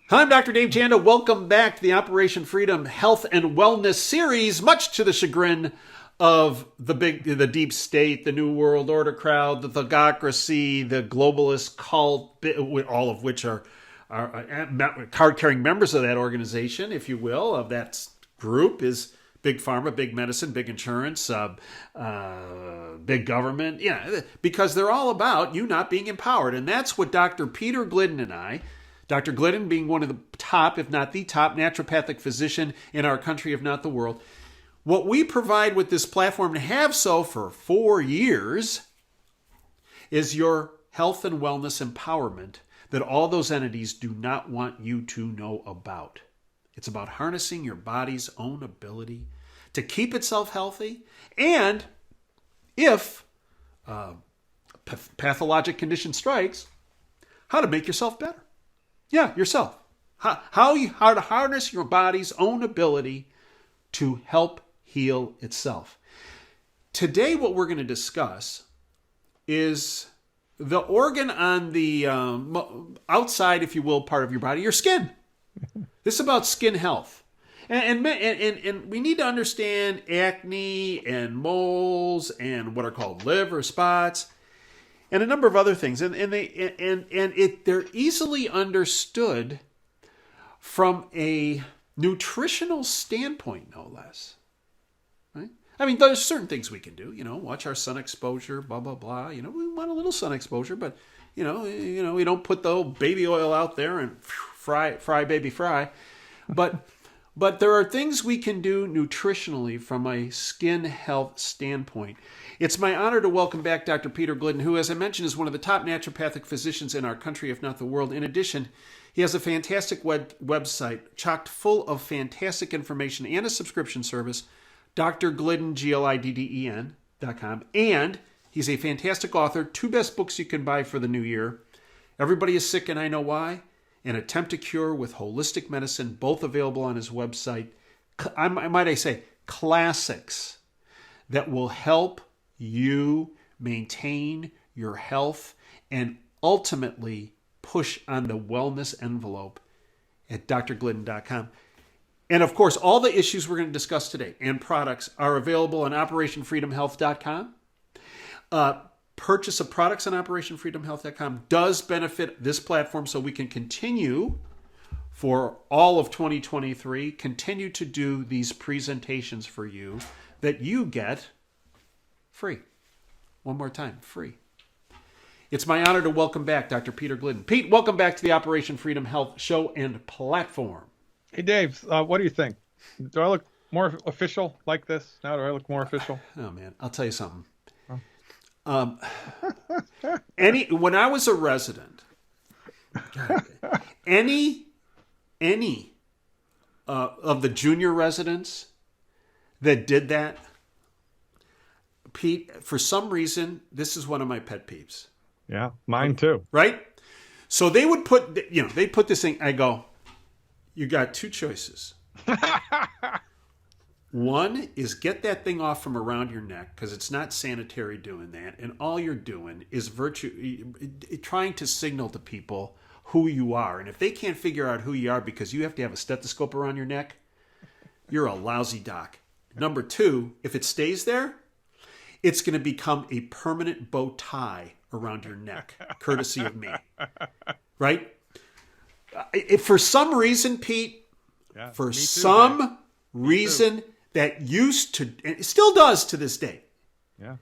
Hi, I'm Dr. Dave Janda. Welcome back to the Operation Freedom Health and Wellness series, much to the chagrin of the deep state, the New World Order crowd, the thugocracy, the globalist cult, all of which are card-carrying members of that organization, if you will, of that group is big pharma, big medicine, big insurance, big government. Yeah, because they're all about you not being empowered. And that's what Dr. Peter Glidden and I, Dr. Glidden being one of the top, if not the top, naturopathic physician in our country, if not the world. What we provide with this platform, and have so for 4 years, is your health and wellness empowerment that all those entities do not want you to know about. It's about harnessing your body's own ability to keep itself healthy, and if pathologic condition strikes, how to make yourself better. Yeah, yourself. How to harness your body's own ability to help heal itself. Today, what we're going to discuss is the organ on the outside, if you will, part of your body, your skin. This is about skin health. And we need to understand acne and moles and what are called liver spots and a number of other things. They're easily understood from a nutritional standpoint, no less. Right? I mean, there's certain things we can do. Watch our sun exposure, blah blah blah. We want a little sun exposure, but we don't put the old baby oil out there and fry baby fry. But there are things we can do nutritionally from a skin health standpoint. It's my honor to welcome back Dr. Peter Glidden, who, as I mentioned, is one of the top naturopathic physicians in our country, if not the world. In addition, he has a fantastic website chock full of fantastic information and a subscription service, drglidden, Glidden.com. And he's a fantastic author. 2 best books you can buy for the new year: Everybody is Sick and I Know Why, and Attempt to Cure with Holistic Medicine, both available on his website. Might I say, classics that will help you maintain your health and ultimately push on the wellness envelope at drglidden.com. And of course, all the issues we're going to discuss today and products are available on operationfreedomhealth.com. Purchase of products on operationfreedomhealth.com does benefit this platform, so we can continue for all of 2023, continue to do these presentations for you that you get free. One more time, free. It's my honor to welcome back Dr. Peter Glidden. Pete, welcome back to the Operation Freedom Health show and platform. Hey, Dave, what do you think? Do I look more official like this? Now do I look more official? Oh, man, I'll tell you something. When I was a resident, any of the junior residents that did that, Pete, for some reason, this is one of my pet peeves. Yeah, mine too. Right? So they would put, they put this thing. I go, you got 2 choices. One is get that thing off from around your neck, because it's not sanitary doing that. And all you're doing is trying to signal to people who you are. And if they can't figure out who you are because you have to have a stethoscope around your neck, you're a lousy doc. Number 2, if it stays there, it's going to become a permanent bow tie around your neck, courtesy of me. Right? For some reason, Pete, Yeah, for me too, some Dave. reason that used to, and it still does to this day. Yeah.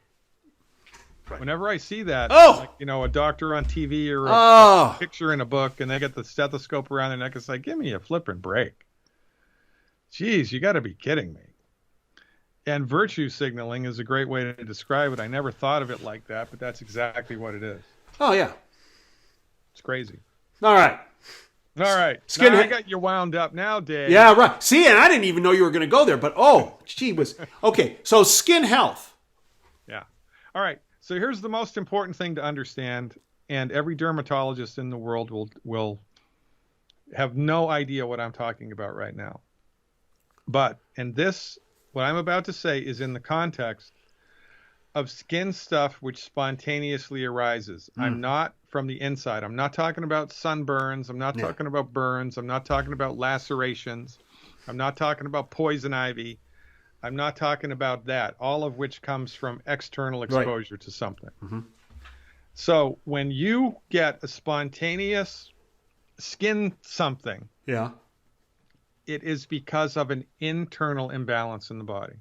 Whenever I see that, Oh! like, a doctor on TV or a picture in a book, and they get the stethoscope around their neck, it's like, give me a flipping break. Jeez, you got to be kidding me. And virtue signaling is a great way to describe it. I never thought of it like that, but that's exactly what it is. Oh, yeah. It's crazy. All right. All right. Skin Now I he- got you wound up now, Dave. Yeah, right. See, and I didn't even know you were going to go there, but gee whiz. Okay, so skin health. Yeah. All right. So here's the most important thing to understand, and every dermatologist in the world will have no idea what I'm talking about right now. But, and this, what I'm about to say is in the context of skin stuff which spontaneously arises. I'm not from the inside. I'm not talking about sunburns. I'm not talking about burns. I'm not talking about lacerations. I'm not talking about poison ivy. I'm not talking about that, all of which comes from external exposure to something. So when you get a spontaneous skin something, it is because of an internal imbalance in the body.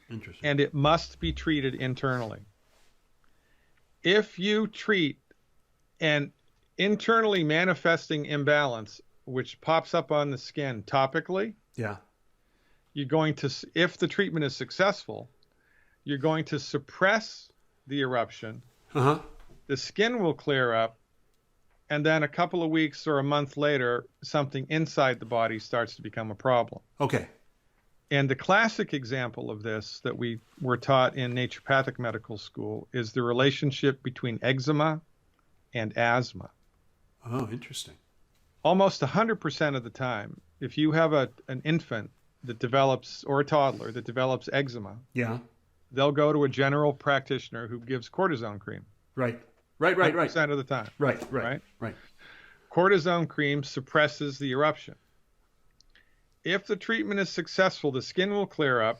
Interesting. And it must be treated internally. If you treat an internally manifesting imbalance, which pops up on the skin topically, you're going to, if the treatment is successful, you're going to suppress the eruption. The skin will clear up, and then a couple of weeks or a month later, something inside the body starts to become a problem. Okay. And the classic example of this that we were taught in naturopathic medical school is the relationship between eczema and asthma. Oh, interesting. Almost 100% of the time, if you have an infant that develops, or a toddler that develops eczema, they'll go to a general practitioner who gives cortisone cream. Right. 100% of the time. Right. Cortisone cream suppresses the eruption. If the treatment is successful, the skin will clear up,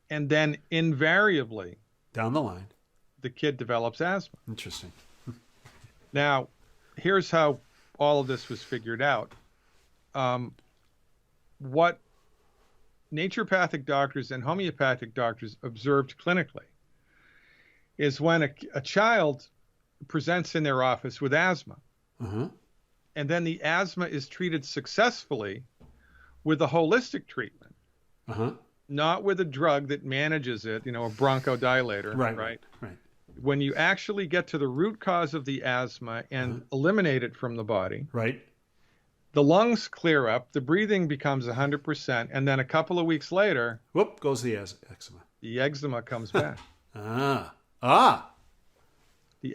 and then invariably, down the line, the kid develops asthma. Interesting. Now, here's how all of this was figured out. What naturopathic doctors and homeopathic doctors observed clinically is when a child presents in their office with asthma, and then the asthma is treated successfully with a holistic treatment, not with a drug that manages it, a bronchodilator, right? When you actually get to the root cause of the asthma and eliminate it from the body, the lungs clear up, the breathing becomes 100%, and then a couple of weeks later, whoop goes the eczema. The eczema comes back. The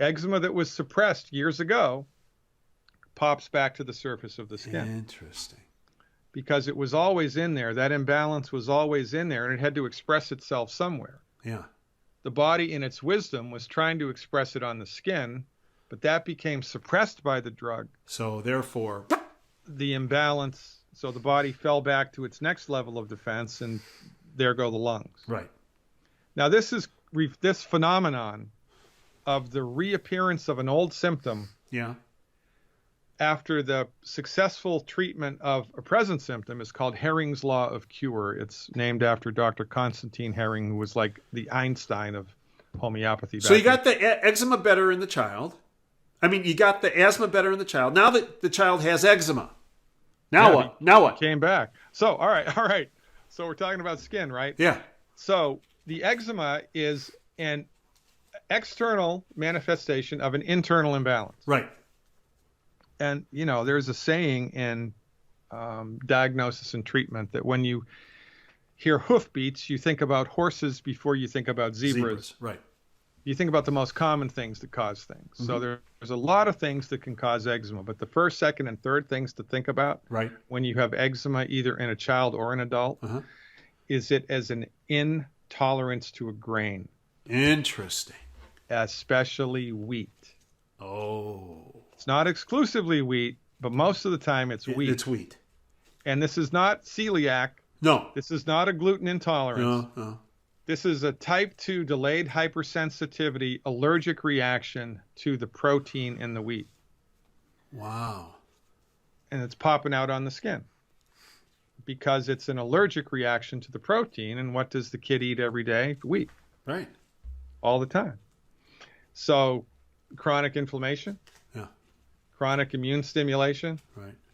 eczema that was suppressed years ago pops back to the surface of the skin. Interesting. Because it was always in there. That imbalance was always in there, and it had to express itself somewhere. The body, in its wisdom, was trying to express it on the skin, but that became suppressed by the drug. So therefore, the imbalance, so the body fell back to its next level of defense, and there go the lungs. Now, this phenomenon of the reappearance of an old symptom after the successful treatment of a present symptom is called Hering's Law of Cure. It's named after Dr. Constantine Hering, who was like the Einstein of homeopathy. So you got the eczema better in the child. You got the asthma better in the child. Now that the child has eczema. Now what? Now what? Came back. So, all right. So we're talking about skin, right? So the eczema is an external manifestation of an internal imbalance. And, there's a saying in diagnosis and treatment that when you hear hoofbeats, you think about horses before you think about zebras. You think about the most common things that cause things. So there's a lot of things that can cause eczema, but the first, second, and third things to think about when you have eczema, either in a child or an adult, is it as an intolerance to a grain. Interesting. Especially wheat. Oh. It's not exclusively wheat, but most of the time it's wheat. It's wheat. And this is not celiac. No. This is not a gluten intolerance. No. This is a type 2 delayed hypersensitivity allergic reaction to the protein in the wheat. Wow. And it's popping out on the skin because it's an allergic reaction to the protein. And what does the kid eat every day? Wheat. All the time. So chronic inflammation. Chronic immune stimulation.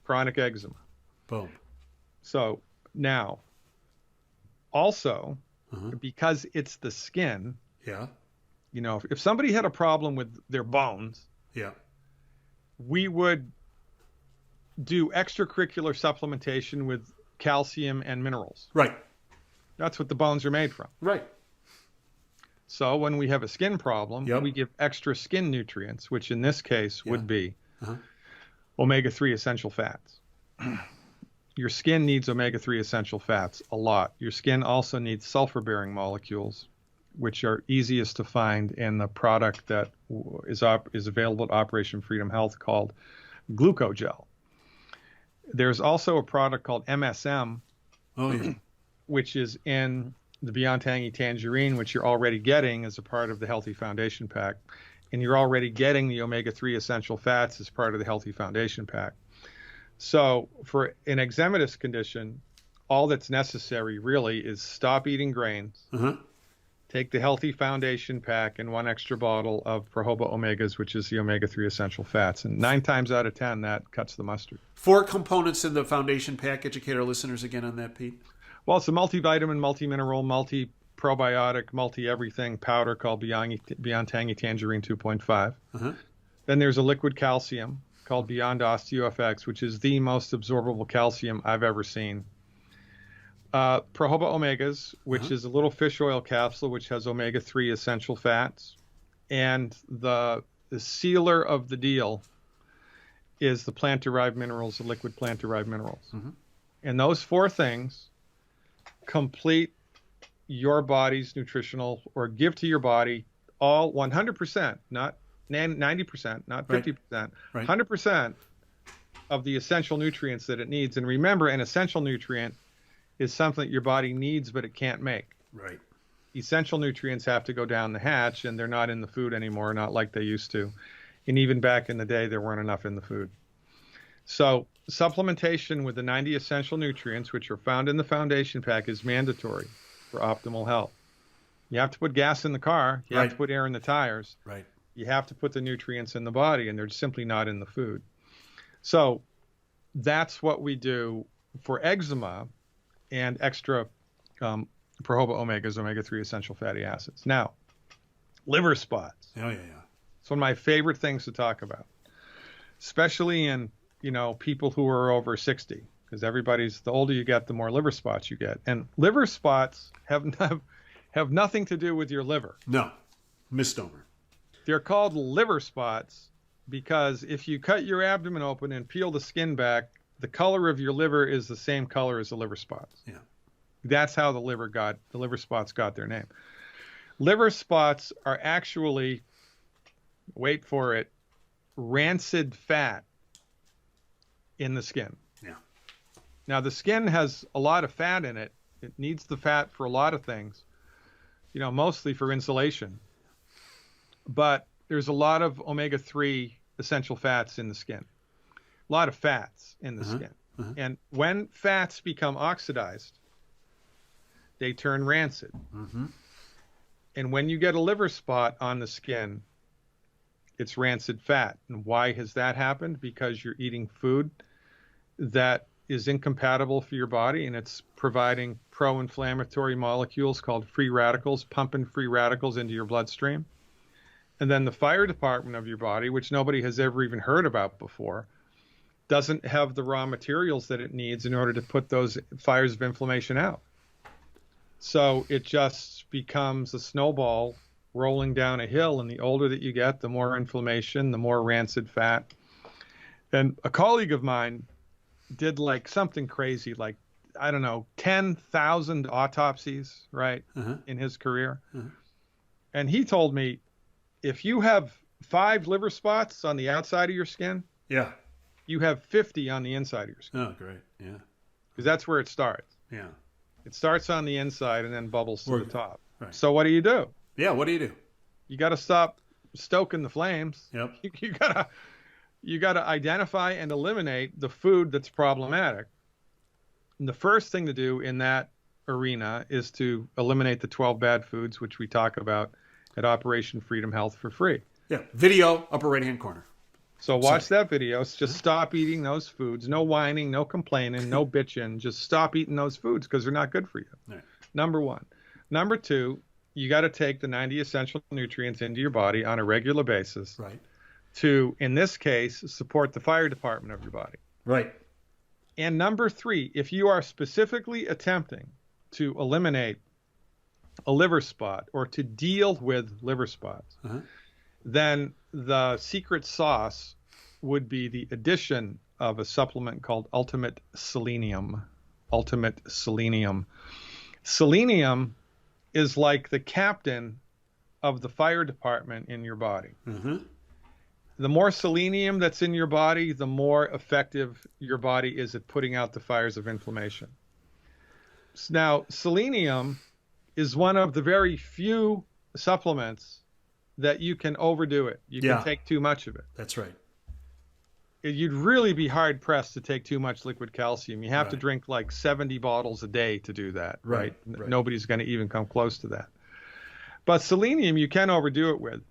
Chronic eczema. Boom. So now, also, because it's the skin, if somebody had a problem with their bones, we would do extracurricular supplementation with calcium and minerals. That's what the bones are made from. So when we have a skin problem, we give extra skin nutrients, which in this case would be omega-3 essential fats. Your skin needs omega-3 essential fats a lot. Your skin also needs sulfur-bearing molecules, which are easiest to find in the product that is available at Operation Freedom Health called Glucogel. There's also a product called MSM, which is in the Beyond Tangy Tangerine, which you're already getting as a part of the Healthy Foundation Pack. And you're already getting the omega-3 essential fats as part of the Healthy Foundation Pack. So for an eczematous condition, all that's necessary really is stop eating grains, take the Healthy Foundation Pack and 1 extra bottle of Prohoba Omegas, which is the omega-3 essential fats. And 9 times out of 10, that cuts the mustard. 4 components in the Foundation Pack. Educate our listeners again on that, Pete. Well, it's a multivitamin, multi-mineral, multi-probiotic, multi-everything powder called Beyond Tangy Tangerine 2.5. Then there's a liquid calcium called Beyond OsteoFX, which is the most absorbable calcium I've ever seen. Prohoba Omegas, which is a little fish oil capsule, which has omega-3 essential fats. And the sealer of the deal is the plant-derived minerals, the liquid plant-derived minerals. And those 4 things complete your body's nutritional, or give to your body all 100%, not 90%, not 50%, 100% of the essential nutrients that it needs. And remember, an essential nutrient is something that your body needs, but it can't make. Right. Essential nutrients have to go down the hatch, and they're not in the food anymore, not like they used to. And even back in the day, there weren't enough in the food. So supplementation with the 90 essential nutrients, which are found in the Foundation Pack, is mandatory for optimal health. You have to put gas in the car. You have to put air in the tires. Right. You have to put the nutrients in the body, and they're simply not in the food. So that's what we do for eczema and extra Prohoba Omegas, omega-3 essential fatty acids. Now, liver spots. It's one of my favorite things to talk about, especially in, people who are over 60, because the older you get, the more liver spots you get. And liver spots have nothing to do with your liver. No, misnomer. They're called liver spots because if you cut your abdomen open and peel the skin back, the color of your liver is the same color as the liver spots. Yeah. That's how the liver spots got their name. Liver spots are actually, wait for it, rancid fat in the skin. Yeah. Now, the skin has a lot of fat in it. It needs the fat for a lot of things, mostly for insulation. But there's a lot of omega-3 essential fats in the skin. A lot of fats in the skin. And when fats become oxidized, they turn rancid. And when you get a liver spot on the skin, it's rancid fat. And why has that happened? Because you're eating food that is incompatible for your body, and it's providing pro-inflammatory molecules called free radicals, pumping free radicals into your bloodstream. And then the fire department of your body, which nobody has ever even heard about before, doesn't have the raw materials that it needs in order to put those fires of inflammation out. So it just becomes a snowball rolling down a hill, and the older that you get, the more inflammation, the more rancid fat. And a colleague of mine did something crazy, 10,000 autopsies, in his career. And he told me, if you have 5 liver spots on the outside of your skin, you have 50 on the inside of your skin. Oh, great. Yeah. Because that's where it starts. Yeah. It starts on the inside and then bubbles to the top. Right. So what do you do? Yeah, what do you do? You got to stop stoking the flames. Yep. You got to identify and eliminate the food that's problematic. And the first thing to do in that arena is to eliminate the 12 bad foods, which we talk about at Operation Freedom Health for free. Yeah, video, upper right-hand corner. So watch that video. Just stop eating those foods. No whining, no complaining, no bitching. Just stop eating those foods because they're not good for you. Right. Number 1. Number 2, you got to take the 90 essential nutrients into your body on a regular basis. Right. To, in this case, support the fire department of your body. Right. And number 3, if you are specifically attempting to eliminate a liver spot or to deal with liver spots, then the secret sauce would be the addition of a supplement called Ultimate Selenium. Selenium is like the captain of the fire department in your body. Mm-hmm. The more selenium that's in your body, the more effective your body is at putting out the fires of inflammation. Now, selenium is one of the very few supplements that you can overdo it. You can take too much of it. That's right. You'd really be hard pressed to take too much liquid calcium. You have to drink like 70 bottles a day to do that, right? Nobody's going to even come close to that. But selenium, you can overdo it with.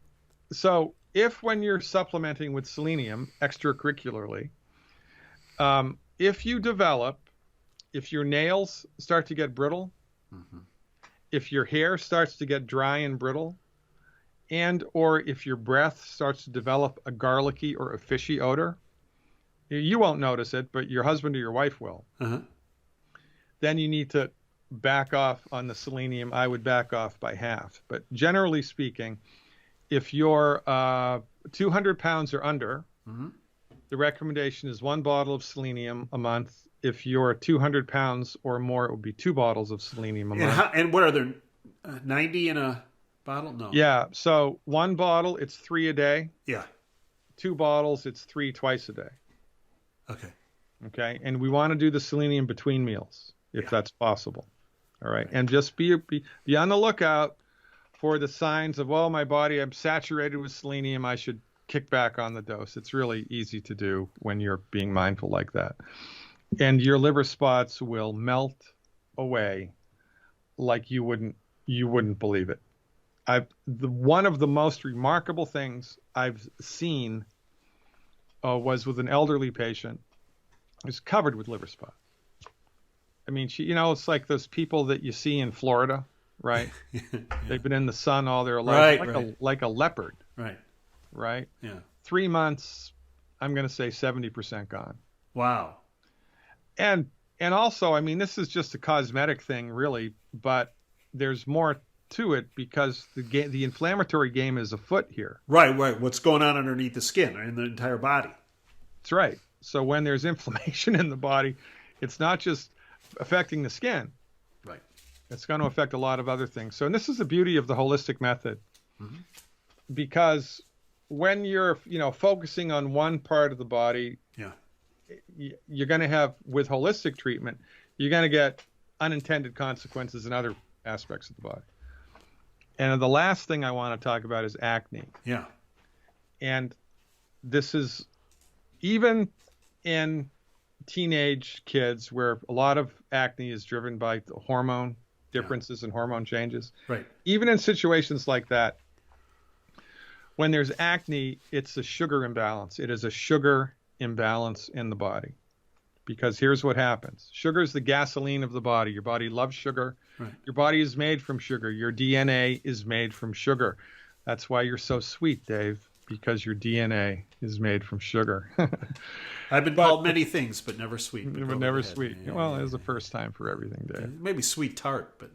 So if when you're supplementing with selenium extracurricularly, if your nails start to get brittle, if your hair starts to get dry and brittle, and or if your breath starts to develop a garlicky or a fishy odor, you won't notice it, but your husband or your wife will. Then you need to back off on the selenium. I would back off by half. But generally speaking, if you're 200 pounds or under, the recommendation is 1 bottle of selenium a month. If you're 200 pounds or more, it would be 2 bottles of selenium a month. And what are there, 90 in a bottle? No. Yeah. So 1 bottle, it's 3 a day. Yeah. 2 bottles, it's 3 twice a day. Okay. Okay. And we want to do the selenium between meals if that's possible. All right. And just be on the lookout for the signs of, well, my body, I'm saturated with selenium. I should kick back on the dose. It's really easy to do when you're being mindful like that. And your liver spots will melt away like you wouldn't believe it. One of the most remarkable things I've seen was with an elderly patient who's covered with liver spots. I mean, it's like those people that you see in Florida, right? They've been in the sun all their life, like a leopard. Right? Yeah. 3 months, I'm going to say 70% gone. Wow. And also, I mean, this is just a cosmetic thing, really, but there's more to it because the inflammatory game is afoot here. Right. What's going on underneath the skin and the entire body? That's right. So when there's inflammation in the body, it's not just affecting the skin. Right. It's going to affect a lot of other things. So, and this is the beauty of the holistic method, because when you're, focusing on one part of the body, you're going to have, with holistic treatment, you're going to get unintended consequences in other aspects of the body. And the last thing I want to talk about is acne. Yeah. And this is even in teenage kids where a lot of acne is driven by the hormone differences and hormone changes. Right. Even in situations like that, when there's acne, it's a sugar imbalance. It is a sugar imbalance in the body. Because here's what happens. Sugar is the gasoline of the body. Your body loves sugar. Right. Your body is made from sugar. Your DNA is made from sugar. That's why you're so sweet, Dave, because your DNA is made from suger. I've been called many things, but never sweet. But never sweet. Yeah, well, it was the first time for everything, Dave. Maybe sweet tart, but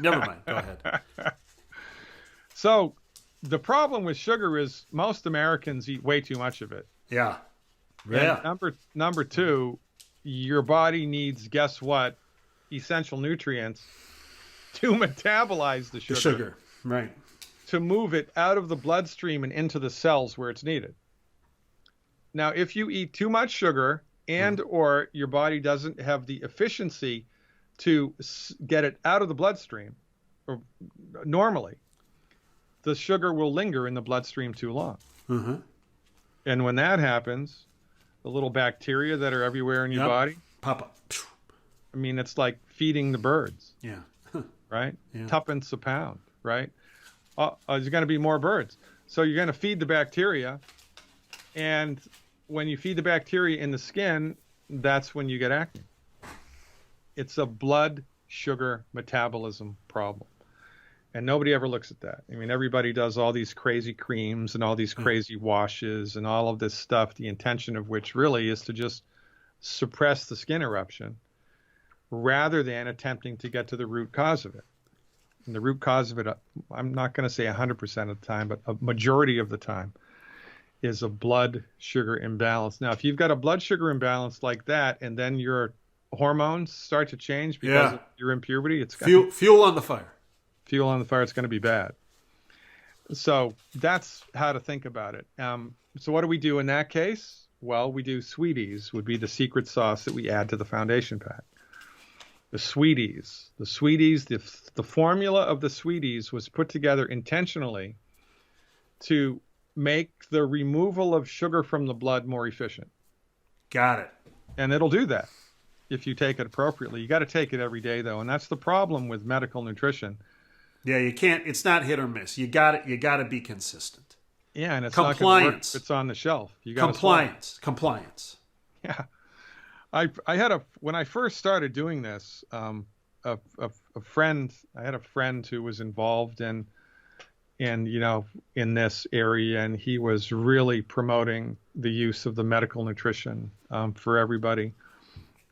never mind. Go ahead. So the problem with sugar is most Americans eat way too much of it. Yeah. Yeah. And number 2, your body needs, guess what? Essential nutrients to metabolize the sugar. The sugar, right. To move it out of the bloodstream and into the cells where it's needed. Now, if you eat too much sugar and or your body doesn't have the efficiency to get it out of the bloodstream, or normally, the sugar will linger in the bloodstream too long. And when that happens, the little bacteria that are everywhere in your body pop up. I mean, it's like feeding the birds. Yeah. Right? Yeah. Tuppence a pound, right? There's going to be more birds. So you're going to feed the bacteria. And when you feed the bacteria in the skin, that's when you get acne. It's a blood sugar metabolism problem. And nobody ever looks at that. I mean, everybody does all these crazy creams and all these crazy washes and all of this stuff, the intention of which really is to just suppress the skin eruption rather than attempting to get to the root cause of it. And the root cause of it, I'm not going to say 100% of the time, but a majority of the time, is a blood sugar imbalance. Now, if you've got a blood sugar imbalance like that, and then your hormones start to change because of your impurity, it's fuel on the fire. fuel on the fire, it's going to be bad. So that's how to think about it. So what do we do in that case? Well, we do Sweeties, would be the secret sauce that we add to the foundation pack. The Sweeties, the formula of the Sweeties was put together intentionally to make the removal of sugar from the blood more efficient. Got it. And it'll do that if you take it appropriately. You got to take it every day, though, and that's the problem with medical nutrition. Yeah, you can't. It's not hit or miss. You got it. You got to be consistent. Yeah, and it's compliance. Not going to work if it's on the shelf. You got compliance. Yeah, I had when I first started doing this, a friend. I had a friend who was involved in this area, and he was really promoting the use of the medical nutrition for everybody.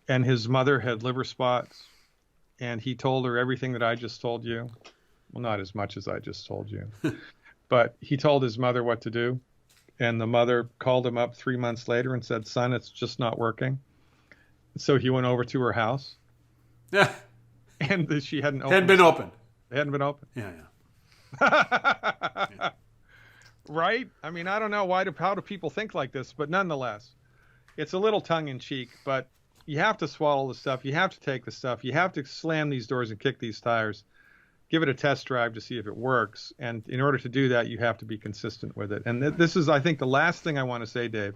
And his mother had liver spots, and he told her everything that I just told you. Well, not as much as I just told you, but he told his mother what to do. And the mother called him up 3 months later and said, "Son, it's just not working." So he went over to her house. Yeah. And she hadn't opened. Hadn't been open. It hadn't been open. Yeah. Yeah. Right? I mean, I don't know how do people think like this, but nonetheless, it's a little tongue in cheek, but you have to swallow the stuff. You have to take the stuff. You have to slam these doors and kick these tires. Give it a test drive to see if it works. And in order to do that, you have to be consistent with it. And this is, I think, the last thing I want to say, Dave.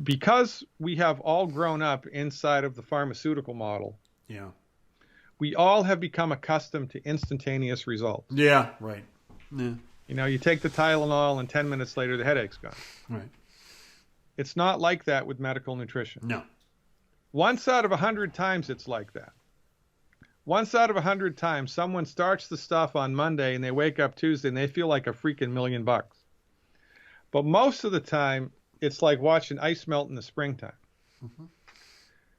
Because we have all grown up inside of the pharmaceutical model. Yeah. We all have become accustomed to instantaneous results. Yeah, right. Yeah. You take the Tylenol and 10 minutes later, the headache's gone. Right. It's not like that with medical nutrition. No. Once out of 100 times, it's like that. Once out of 100 times, someone starts the stuff on Monday and they wake up Tuesday and they feel like a freaking $1 million. But most of the time, it's like watching ice melt in the springtime. Mm-hmm.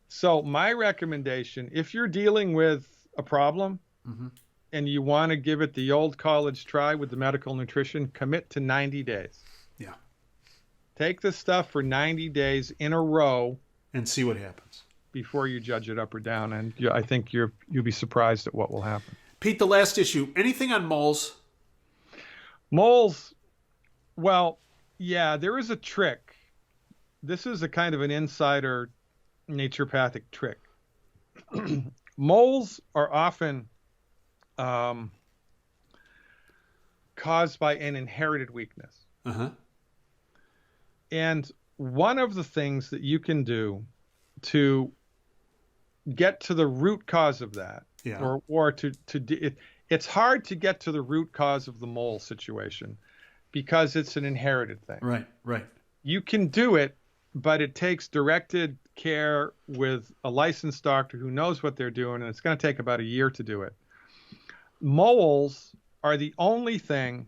So my recommendation, if you're dealing with a problem mm-hmm. and you want to give it the old college try with the medical nutrition, commit to 90 days. Yeah. Take this stuff for 90 days in a row. And see what happens. Before you judge it up or down. And I think you'll be surprised at what will happen. Pete, the last issue, anything on moles? Moles, well, yeah, there is a trick. This is a kind of an insider naturopathic trick. Moles are often caused by an inherited weakness. Uh-huh. And one of the things that you can do to get to the root cause of that, yeah. It's hard to get to the root cause of the mole situation because it's an inherited thing. Right. You can do it, but it takes directed care with a licensed doctor who knows what they're doing, and it's going to take about a year to do it. Moles are the only thing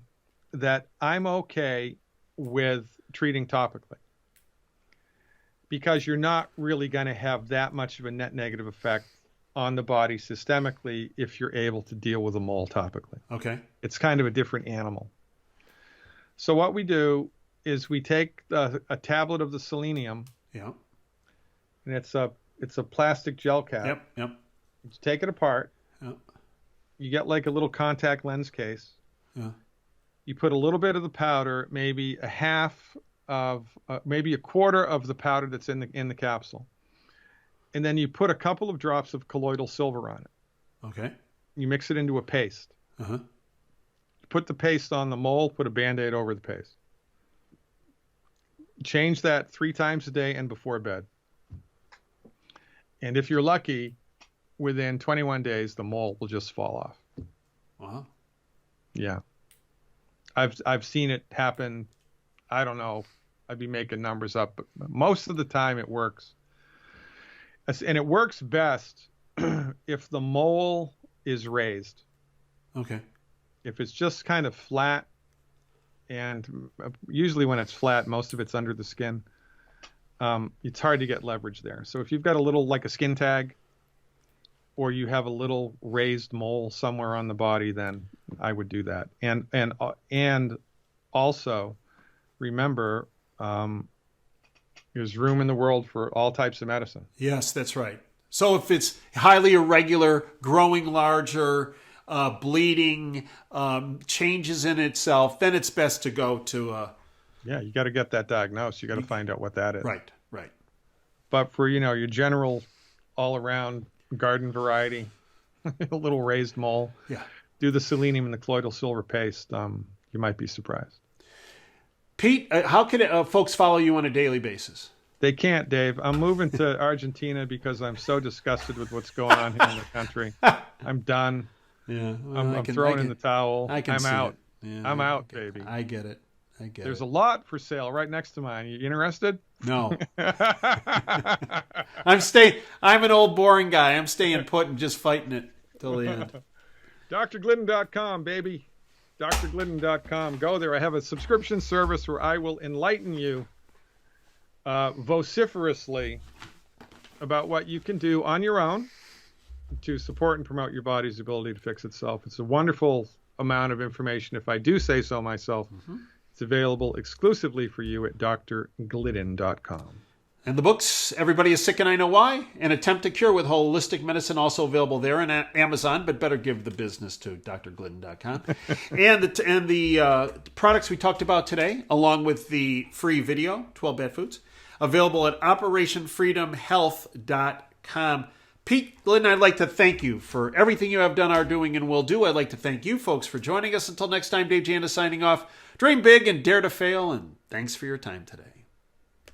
that I'm okay with treating topically, because you're not really going to have that much of a net negative effect on the body systemically if you're able to deal with a mole topically. Okay. It's kind of a different animal. So what we do is we take a tablet of the selenium. Yeah. And it's a plastic gel cap. Yep. You take it apart. Yep. You get like a little contact lens case. Yeah. You put a little bit of the powder, maybe maybe a quarter of the powder that's in the capsule, and then you put a couple of drops of colloidal silver on it. Okay. You mix it into a paste. Uh-huh. Put the paste on the mole. Put a Band-Aid over the paste. Change that 3 times a day and before bed. And if you're lucky, within 21 days, the mole will just fall off. Wow. Yeah. I've seen it happen. I don't know. I'd be making numbers up, but most of the time it works. And it works best if the mole is raised. Okay. If it's just kind of flat, and usually when it's flat, most of it's under the skin, it's hard to get leverage there. So if you've got a little, like a skin tag, or you have a little raised mole somewhere on the body, then I would do that. And also, remember, there's room in the world for all types of medicine. Yes, that's right. So if it's highly irregular, growing larger, bleeding, changes in itself, then it's best to go to Yeah, you got to get that diagnosed. You got to find out what that is. Right, right. But for, your general all-around garden variety, a little raised mole, Yeah. do the selenium and the colloidal silver paste. You might be surprised. Pete, how can folks follow you on a daily basis? They can't, Dave. I'm moving to Argentina because I'm so disgusted with what's going on here in the country. I'm done. Yeah, well, I'm throwing in the towel. I'm out. Yeah, I'm out, baby. I get it. There's a lot for sale right next to mine. You interested? No. I'm an old boring guy. I'm staying put and just fighting it till the end. drglidden.com, baby. drglidden.com. Go there. I have a subscription service where I will enlighten you vociferously about what you can do on your own to support and promote your body's ability to fix itself. It's a wonderful amount of information, if I do say so myself. Mm-hmm. It's available exclusively for you at drglidden.com. And the books, Everybody is Sick and I Know Why, An Attempt to Cure with Holistic Medicine, also available there on Amazon, but better give the business to drglidden.com. and the products we talked about today, along with the free video, 12 Bad Foods, available at operationfreedomhealth.com. Pete Glidden, I'd like to thank you for everything you have done, are doing, and will do. I'd like to thank you folks for joining us. Until next time, Dave Janda signing off. Dream big and dare to fail, and thanks for your time today.